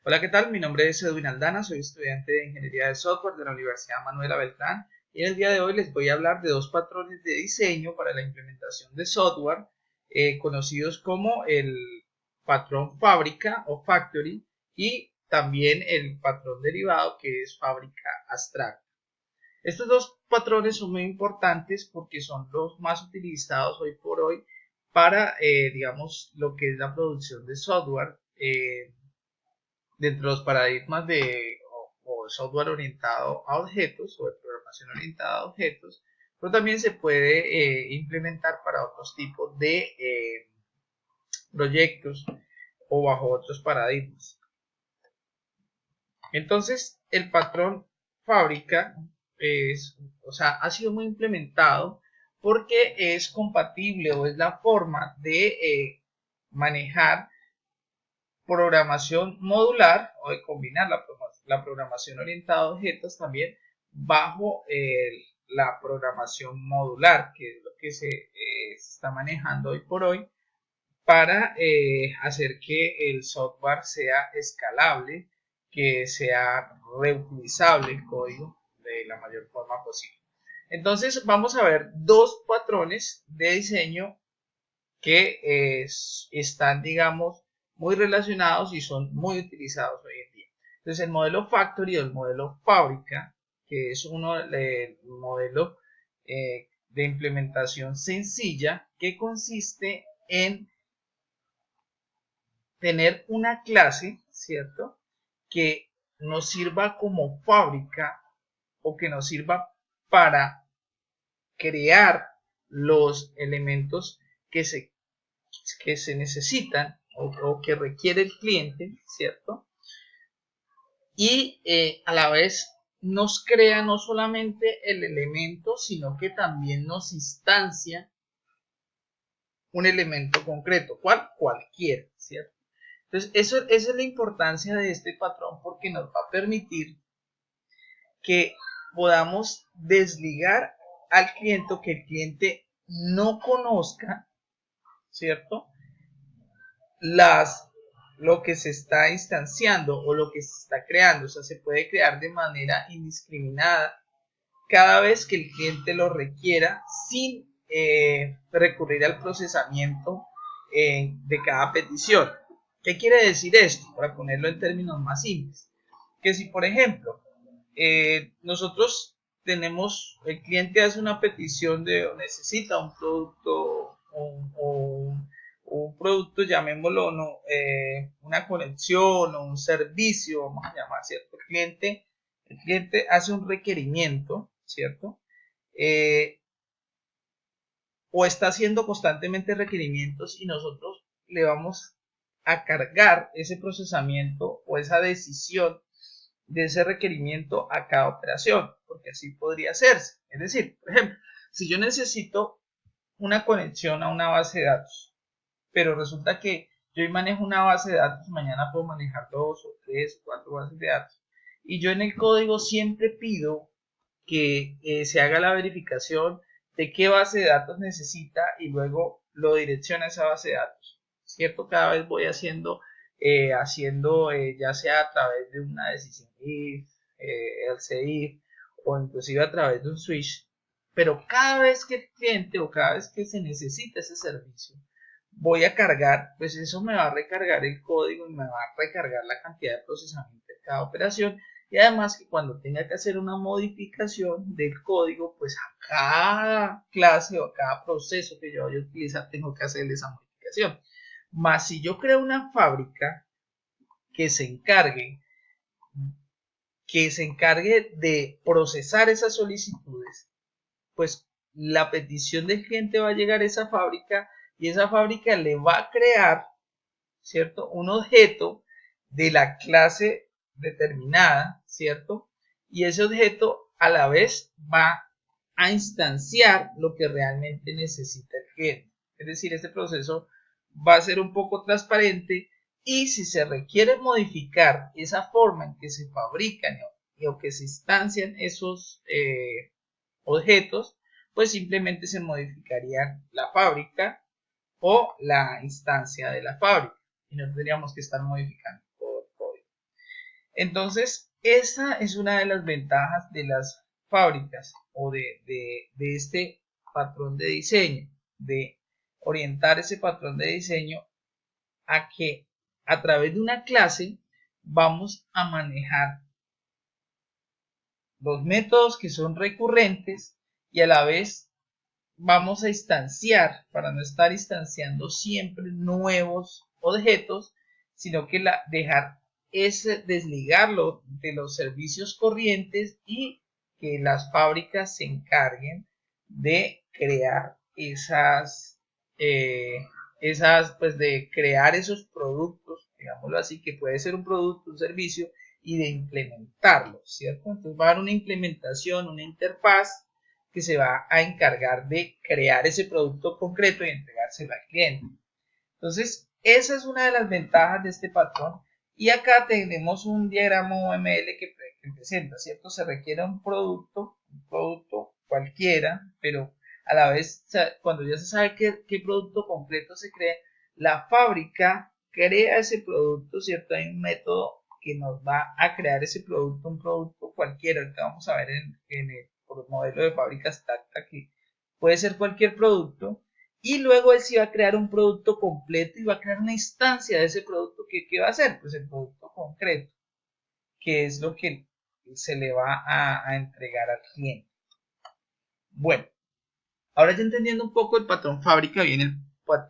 Hola, ¿qué tal? Mi nombre es Edwin Aldana, soy estudiante de Ingeniería de Software de la Universidad Manuela Beltrán y en el día de hoy les voy a hablar de dos patrones de diseño para la implementación de software conocidos como el patrón fábrica o factory y también el patrón derivado que es fábrica abstracta. Estos dos patrones son muy importantes porque son los más utilizados hoy por hoy para, digamos, lo que es la producción de software. Dentro de los paradigmas o software orientado a objetos o de programación orientada a objetos, pero también se puede implementar para otros tipos de proyectos o bajo otros paradigmas. Entonces, el patrón fábrica ha sido muy implementado porque es compatible o es la forma de manejar programación modular o de combinar la programación orientada a objetos también bajo la programación modular, que es lo que se está manejando hoy por hoy para hacer que el software sea escalable, que sea reutilizable el código de la mayor forma posible. Entonces vamos a ver dos patrones de diseño que están, digamos, muy relacionados y son muy utilizados hoy en día. Entonces, el modelo factory o el modelo fábrica, que es uno del modelo de implementación sencilla, que consiste en tener una clase, ¿cierto? Que nos sirva como fábrica o que nos sirva para crear los elementos que se necesitan o que requiere el cliente, ¿cierto? Y a la vez nos crea no solamente el elemento, sino que también nos instancia un elemento concreto, cualquiera, ¿cierto? Entonces, esa es la importancia de este patrón porque nos va a permitir que podamos desligar al cliente, que el cliente no conozca, ¿cierto? Lo que se está instanciando o lo que se está creando, o sea, se puede crear de manera indiscriminada cada vez que el cliente lo requiera sin recurrir al procesamiento de cada petición. ¿Qué quiere decir esto? Para ponerlo en términos más simples. Que si, por ejemplo, nosotros el cliente hace una petición de o necesita un producto o un producto, llamémoslo, no, una conexión o un servicio, vamos a llamar, ¿cierto? El cliente hace un requerimiento, ¿cierto? O está haciendo constantemente requerimientos y nosotros le vamos a cargar ese procesamiento o esa decisión de ese requerimiento a cada operación, porque así podría hacerse. Es decir, por ejemplo, si yo necesito una conexión a una base de datos, pero resulta que yo hoy manejo una base de datos, mañana puedo manejar dos o tres o cuatro bases de datos. Y yo en el código siempre pido que se haga la verificación de qué base de datos necesita y luego lo direcciona a esa base de datos. ¿Cierto? Cada vez voy haciendo ya sea a través de una decisión if, else if o inclusive a través de un switch. Pero cada vez que el cliente o cada vez que se necesita ese servicio, voy a cargar, pues eso me va a recargar el código y me va a recargar la cantidad de procesamiento de cada operación. Y además que cuando tenga que hacer una modificación del código, pues a cada clase o a cada proceso que yo voy a utilizar tengo que hacerle esa modificación. Más si yo creo una fábrica que se encargue, de procesar esas solicitudes, pues la petición del cliente va a llegar a esa fábrica y esa fábrica le va a crear, ¿cierto? Un objeto de la clase determinada, ¿cierto? Y ese objeto a la vez va a instanciar lo que realmente necesita el cliente. Es decir, este proceso va a ser un poco transparente y si se requiere modificar esa forma en que se fabrican o que se instancian esos objetos, pues simplemente se modificaría la fábrica o la instancia de la fábrica y no tendríamos que estar modificando todo el código. Entonces, esa es una de las ventajas de las fábricas o de este patrón de diseño, de orientar ese patrón de diseño a que a través de una clase vamos a manejar los métodos que son recurrentes y a la vez vamos a instanciar, para no estar instanciando siempre nuevos objetos, sino que dejar ese desligarlo de los servicios corrientes y que las fábricas se encarguen de crear pues de crear esos productos, digámoslo así, que puede ser un producto, un servicio, y de implementarlo, ¿cierto? Entonces va a haber una implementación, una interfaz que se va a encargar de crear ese producto concreto y entregárselo al cliente. Entonces, esa es una de las ventajas de este patrón. Y acá tenemos un diagrama UML que presenta, ¿cierto? Se requiere un producto cualquiera, pero a la vez, cuando ya se sabe qué producto concreto se crea, la fábrica crea ese producto, ¿cierto? Hay un método que nos va a crear ese producto, un producto cualquiera. Ahorita vamos a ver en el modelo de fábrica abstracta que puede ser cualquier producto. Y luego él sí va a crear un producto completo y va a crear una instancia de ese producto que ¿qué va a hacer? Pues el producto concreto, que es lo que se le va a entregar al cliente. Bueno, ahora ya entendiendo un poco el patrón fábrica, viene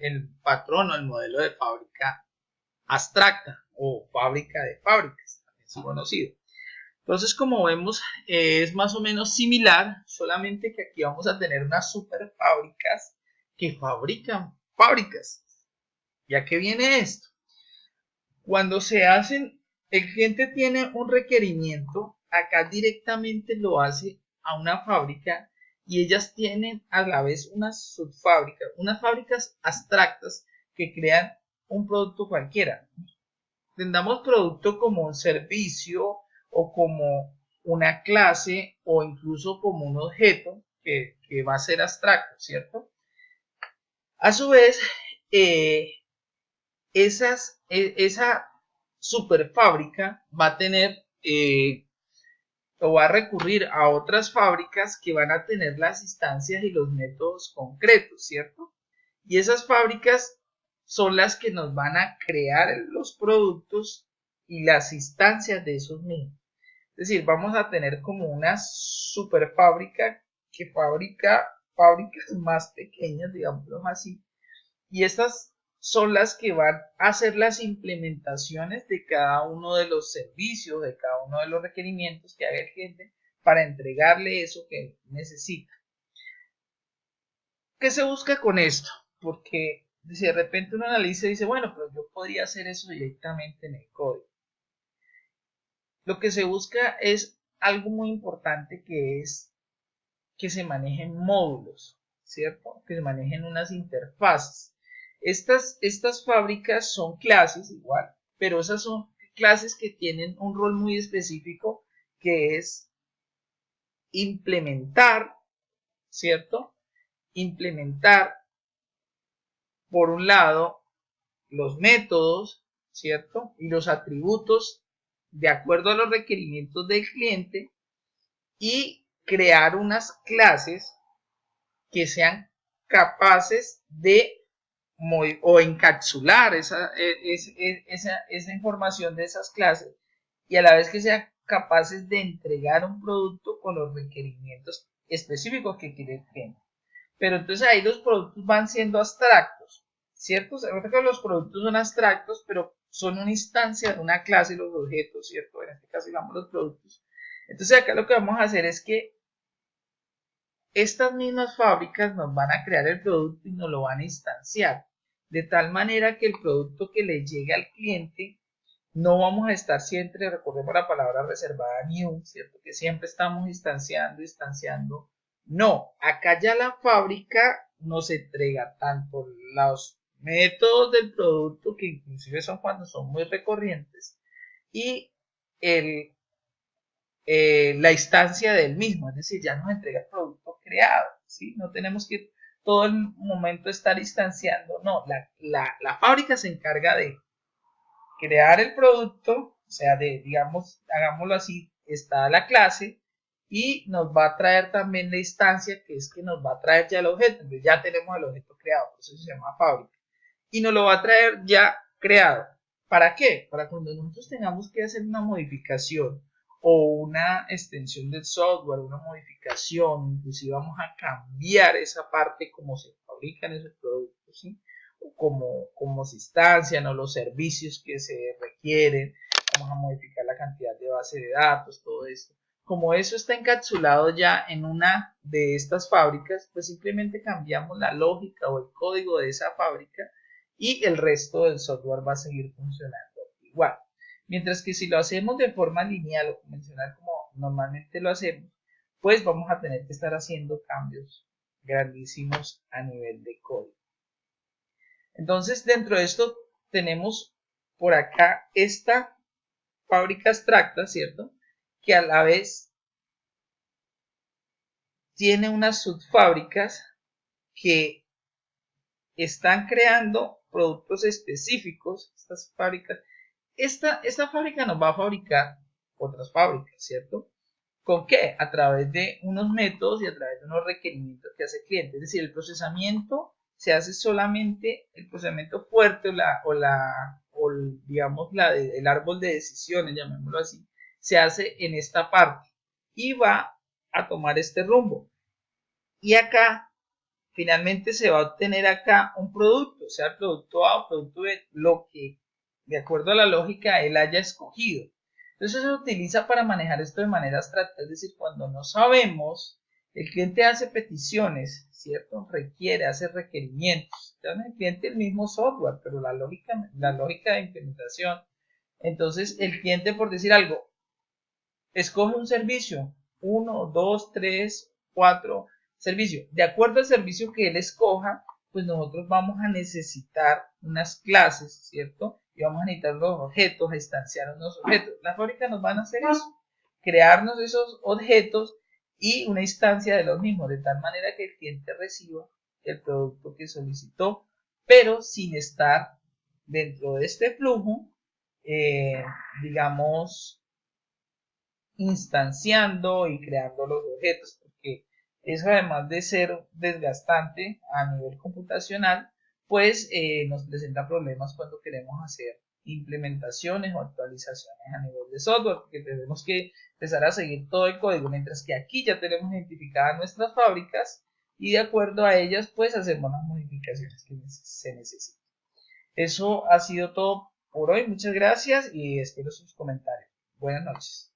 el patrón o el modelo de fábrica abstracta o fábrica de fábricas, también es conocido. Entonces, como vemos, es más o menos similar, solamente que aquí vamos a tener unas super fábricas que fabrican fábricas. ¿Ya que viene esto? Cuando se hacen, el cliente tiene un requerimiento, acá directamente lo hace a una fábrica y ellas tienen a la vez unas subfábricas, unas fábricas abstractas que crean un producto cualquiera. Entendamos producto como un servicio o como una clase o incluso como un objeto que va a ser abstracto, ¿cierto? A su vez, esa superfábrica va a tener o va a recurrir a otras fábricas que van a tener las instancias y los métodos concretos, ¿cierto? Y esas fábricas son las que nos van a crear los productos y las instancias de esos mismos. Es decir, vamos a tener como una superfábrica que fabrica fábricas más pequeñas, digámoslo así, y estas son las que van a hacer las implementaciones de cada uno de los servicios, de cada uno de los requerimientos que haga el cliente para entregarle eso que necesita. ¿Qué se busca con esto? Porque si de repente uno analiza y dice, bueno, pero yo podría hacer eso directamente en el código. Lo que se busca es algo muy importante, que es que se manejen módulos, ¿cierto? Que se manejen unas interfaces. Estas fábricas son clases igual, pero esas son clases que tienen un rol muy específico, que es implementar, ¿cierto? Implementar, por un lado, los métodos, ¿cierto? Y los atributos de acuerdo a los requerimientos del cliente y crear unas clases que sean capaces de o encapsular esa información de esas clases y a la vez que sean capaces de entregar un producto con los requerimientos específicos que quiere el cliente. Pero entonces ahí los productos van siendo abstractos, ¿cierto? Se nota que los productos son abstractos, pero son una instancia de una clase, los objetos, ¿cierto? En este caso, digamos, los productos. Entonces acá lo que vamos a hacer es que estas mismas fábricas nos van a crear el producto y nos lo van a instanciar, de tal manera que el producto que le llegue al cliente no vamos a estar siempre, recordemos la palabra reservada new, ¿cierto? Que siempre estamos instanciando. No, acá ya la fábrica nos entrega tanto los métodos del producto, que inclusive son cuando son muy recurrentes, y el la instancia del mismo, es decir, ya nos entrega el producto creado, ¿sí? No tenemos que todo el momento estar instanciando, no, la fábrica se encarga de crear el producto, sea, digamos, hagámoslo así, está la clase y nos va a traer también la instancia, que es que nos va a traer ya el objeto. Entonces ya tenemos el objeto creado, por eso se llama fábrica. Y nos lo va a traer ya creado. ¿Para qué? Para cuando nosotros tengamos que hacer una modificación o una extensión del software, una modificación, inclusive vamos a cambiar esa parte como se fabrican esos productos, ¿sí? O como se instancian o los servicios que se requieren, vamos a modificar la cantidad de base de datos, todo esto. Como eso está encapsulado ya en una de estas fábricas, pues simplemente cambiamos la lógica o el código de esa fábrica y el resto del software va a seguir funcionando igual. Mientras que si lo hacemos de forma lineal o convencional como normalmente lo hacemos, pues vamos a tener que estar haciendo cambios grandísimos a nivel de código. Entonces, dentro de esto tenemos por acá esta fábrica abstracta, ¿cierto? Que a la vez tiene unas subfábricas que están creando productos específicos, estas fábricas. Esta fábrica nos va a fabricar otras fábricas, ¿cierto? ¿Con qué? A través de unos métodos y a través de unos requerimientos que hace el cliente. Es decir, el procesamiento se hace solamente, el procesamiento fuerte digamos el árbol de decisiones, llamémoslo así, se hace en esta parte y va a tomar este rumbo. Y acá finalmente se va a obtener acá un producto, sea el producto A o producto B, lo que de acuerdo a la lógica él haya escogido. Entonces se utiliza para manejar esto de manera abstracta, es decir, cuando no sabemos, el cliente hace peticiones, ¿cierto? Requiere, hace requerimientos. Entonces el cliente el mismo software, pero la lógica de implementación. Entonces el cliente, por decir algo, escoge un servicio, 1, 2, 3, 4 servicio. De acuerdo al servicio que él escoja, pues nosotros vamos a necesitar unas clases, ¿cierto? Y vamos a necesitar los objetos, a instanciar unos objetos. Las fábricas nos van a hacer eso, crearnos esos objetos y una instancia de los mismos, de tal manera que el cliente reciba el producto que solicitó, pero sin estar dentro de este flujo, digamos, instanciando y creando los objetos, porque eso además de ser desgastante a nivel computacional, pues nos presenta problemas cuando queremos hacer implementaciones o actualizaciones a nivel de software, porque tenemos que empezar a seguir todo el código, mientras que aquí ya tenemos identificadas nuestras fábricas y de acuerdo a ellas pues hacemos las modificaciones que se necesitan. Eso ha sido todo por hoy, muchas gracias y espero sus comentarios. Buenas noches.